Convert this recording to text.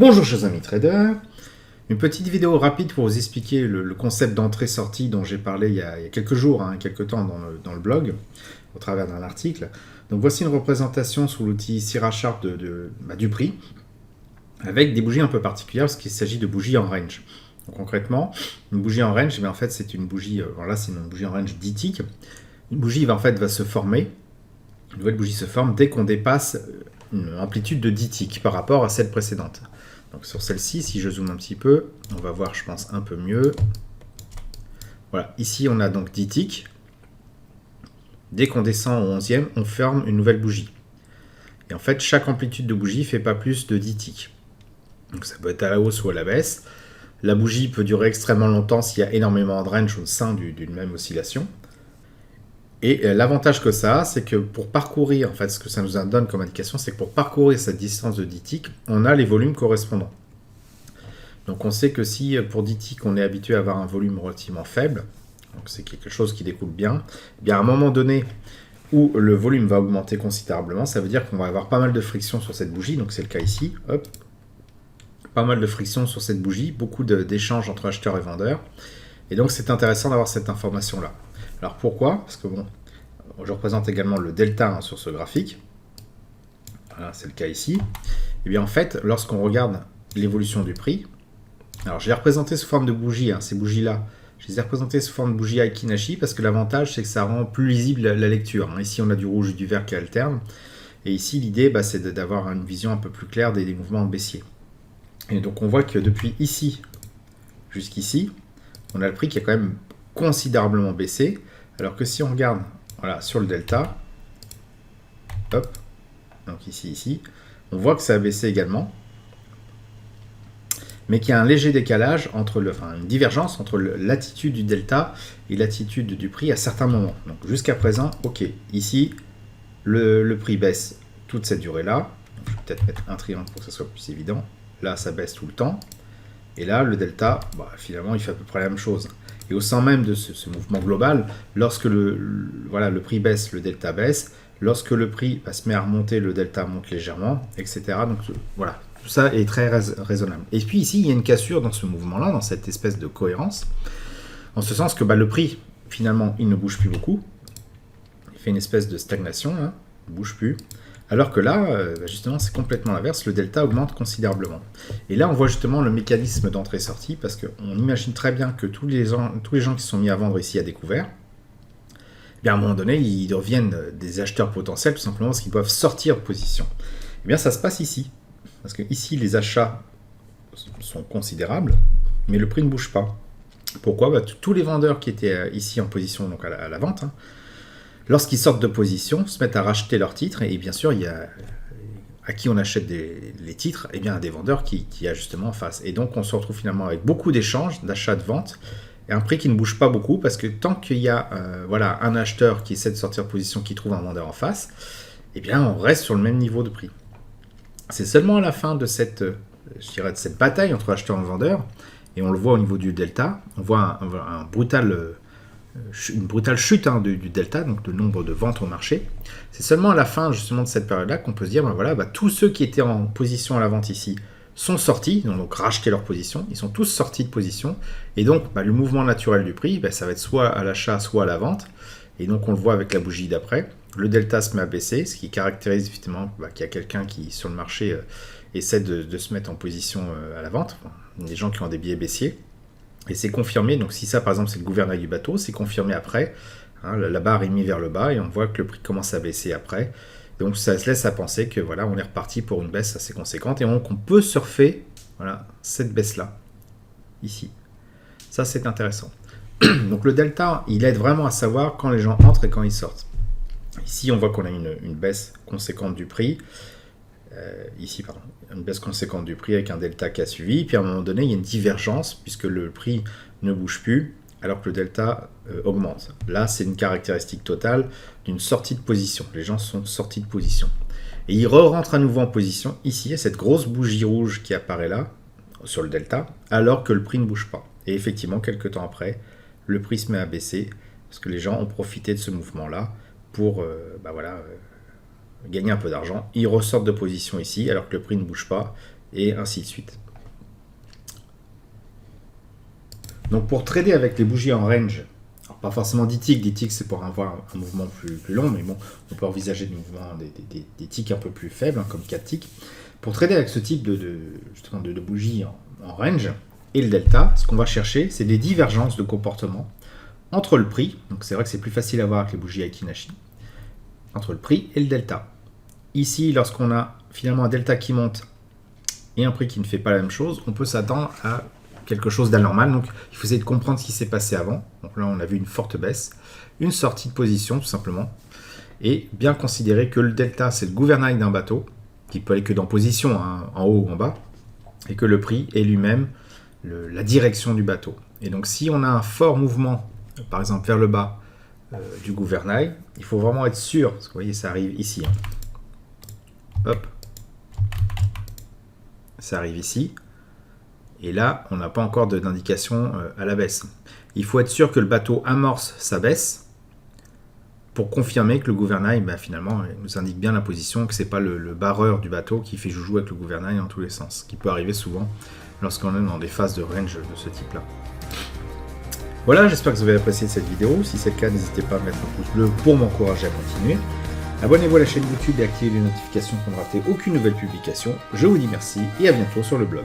Bonjour chers amis traders, une petite vidéo rapide pour vous expliquer le concept d'entrée-sortie dont j'ai parlé il y a quelques jours, quelques temps dans le blog, au travers d'un article. Donc voici une représentation sous l'outil Syrah-Sharp du prix, avec des bougies un peu particulières parce qu'il s'agit de bougies en range. Donc concrètement, une bougie en range, en fait c'est une bougie, là c'est une bougie en range d-tick. Une bougie va se former, une nouvelle bougie se forme dès qu'on dépasse une amplitude de d-tick par rapport à celle précédente. Donc sur celle-ci, si je zoome un petit peu, on va voir, je pense, un peu mieux. Voilà, ici on a donc 10 ticks. Dès qu'on descend au 11e, on ferme une nouvelle bougie. Et en fait, chaque amplitude de bougie ne fait pas plus de 10 ticks. Donc ça peut être à la hausse ou à la baisse. La bougie peut durer extrêmement longtemps s'il y a énormément de range au sein d'une même oscillation. Et l'avantage que ça a, c'est que pour parcourir, en fait, ce que ça nous donne comme indication, c'est que pour parcourir cette distance de 10 ticks, on a les volumes correspondants. Donc on sait que si pour 10 ticks, on est habitué à avoir un volume relativement faible, donc c'est quelque chose qui découle bien, eh bien à un moment donné où le volume va augmenter considérablement, ça veut dire qu'on va avoir pas mal de friction sur cette bougie, donc c'est le cas ici, hop, pas mal de friction sur cette bougie, beaucoup d'échanges entre acheteurs et vendeurs, et donc c'est intéressant d'avoir cette information-là. Alors pourquoi? Parce que bon, je représente également le delta sur ce graphique. Voilà, c'est le cas ici. Et bien en fait, lorsqu'on regarde l'évolution du prix, alors je l'ai représenté sous forme de bougie, ces bougies-là, je les ai représentées sous forme de bougie Aiki-Nashi parce que l'avantage c'est que ça rend plus lisible la lecture. Ici on a du rouge et du vert qui alternent. Et ici l'idée c'est d'avoir une vision un peu plus claire des mouvements baissiers. Et donc on voit que depuis ici jusqu'ici, on a le prix qui a quand même considérablement baissé. Alors que si on regarde sur le delta, hop, donc ici, on voit que ça a baissé également, mais qu'il y a un léger décalage une divergence entre l'attitude du delta et l'attitude du prix à certains moments. Donc jusqu'à présent, ok, ici, le prix baisse toute cette durée-là. Je vais peut-être mettre un triangle pour que ce soit plus évident. Là, ça baisse tout le temps. Et là, le delta, finalement, il fait à peu près la même chose. Et au sein même de ce mouvement global, lorsque le prix baisse, le delta baisse. Lorsque le prix se met à remonter, le delta monte légèrement, etc. Donc voilà, tout ça est très raisonnable. Et puis ici, il y a une cassure dans ce mouvement-là, dans cette espèce de cohérence, en ce sens que le prix, finalement, il ne bouge plus beaucoup. Il fait une espèce de stagnation, il ne bouge plus. Alors que là, justement, c'est complètement l'inverse, le delta augmente considérablement. Et là, on voit justement le mécanisme d'entrée-sortie, parce qu'on imagine très bien que tous les gens qui sont mis à vendre ici à découvert, à un moment donné, ils deviennent des acheteurs potentiels, tout simplement parce qu'ils doivent sortir de position. Et bien, ça se passe ici. Parce que ici, les achats sont considérables, mais le prix ne bouge pas. Pourquoi? Tous les vendeurs qui étaient ici en position donc à la vente, lorsqu'ils sortent de position, se mettent à racheter leurs titres, et bien sûr, il y a à qui on achète les titres, et bien des vendeurs qui a justement en face. Et donc, on se retrouve finalement avec beaucoup d'échanges, d'achats, de ventes, et un prix qui ne bouge pas beaucoup, parce que tant qu'il y a un acheteur qui essaie de sortir de position, qui trouve un vendeur en face, eh bien, on reste sur le même niveau de prix. C'est seulement à la fin de cette bataille entre acheteurs et vendeurs, et on le voit au niveau du delta, on voit une brutale chute du delta, donc le nombre de ventes au marché. C'est seulement à la fin justement de cette période-là qu'on peut se dire, tous ceux qui étaient en position à la vente ici sont sortis, ils ont donc racheté leur position, ils sont tous sortis de position, et donc le mouvement naturel du prix, ça va être soit à l'achat, soit à la vente, et donc on le voit avec la bougie d'après, le delta se met à baisser, ce qui caractérise effectivement qu'il y a quelqu'un qui sur le marché essaie de se mettre en position à la vente, des gens qui ont des billets baissiers, et c'est confirmé, donc si ça par exemple c'est le gouvernail du bateau, c'est confirmé après, la barre est mise vers le bas, et on voit que le prix commence à baisser après. Donc ça se laisse à penser que on est reparti pour une baisse assez conséquente et donc on peut surfer cette baisse-là, ici. Ça c'est intéressant. Donc le delta, il aide vraiment à savoir quand les gens entrent et quand ils sortent. Ici on voit qu'on a une baisse conséquente du prix. Une baisse conséquente du prix avec un delta qui a suivi. Puis à un moment donné, il y a une divergence puisque le prix ne bouge plus alors que le delta augmente. Là, c'est une caractéristique totale d'une sortie de position. Les gens sont sortis de position. Et ils rentrent à nouveau en position. Ici, il y a cette grosse bougie rouge qui apparaît là, sur le delta, alors que le prix ne bouge pas. Et effectivement, quelques temps après, le prix se met à baisser parce que les gens ont profité de ce mouvement-là pour gagner un peu d'argent. Ils ressortent de position ici, alors que le prix ne bouge pas. et ainsi de suite. Donc pour trader avec les bougies en range, alors pas forcément 10 ticks, 10 ticks c'est pour avoir un mouvement plus long, mais bon, on peut envisager des mouvements, des ticks un peu plus faibles, hein, comme 4 ticks. Pour trader avec ce type justement de bougies en range et le delta, ce qu'on va chercher, c'est des divergences de comportement entre le prix, donc c'est vrai que c'est plus facile à voir avec les bougies Aiki-Nashi, entre le prix et le delta. Ici, lorsqu'on a finalement un delta qui monte et un prix qui ne fait pas la même chose, on peut s'attendre à quelque chose d'anormal. Donc il faut essayer de comprendre ce qui s'est passé avant. Donc là, on a vu une forte baisse, une sortie de position tout simplement, et bien considérer que le delta, c'est le gouvernail d'un bateau, qui peut aller que dans position, hein, en haut ou en bas, et que le prix est lui-même la direction du bateau. Et donc si on a un fort mouvement, par exemple vers le bas du gouvernail, il faut vraiment être sûr, parce que vous voyez, ça arrive ici. Hein. Hop. Ça arrive ici. Et là, on n'a pas encore d'indication à la baisse. Il faut être sûr que le bateau amorce sa baisse pour confirmer que le gouvernail, finalement, nous indique bien la position, que ce n'est pas le barreur du bateau qui fait joujou avec le gouvernail dans tous les sens, ce qui peut arriver souvent lorsqu'on est dans des phases de range de ce type-là. Voilà, j'espère que vous avez apprécié cette vidéo. Si c'est le cas, n'hésitez pas à mettre un pouce bleu pour m'encourager à continuer. Abonnez-vous à la chaîne YouTube et activez les notifications pour ne rater aucune nouvelle publication. Je vous dis merci et à bientôt sur le blog.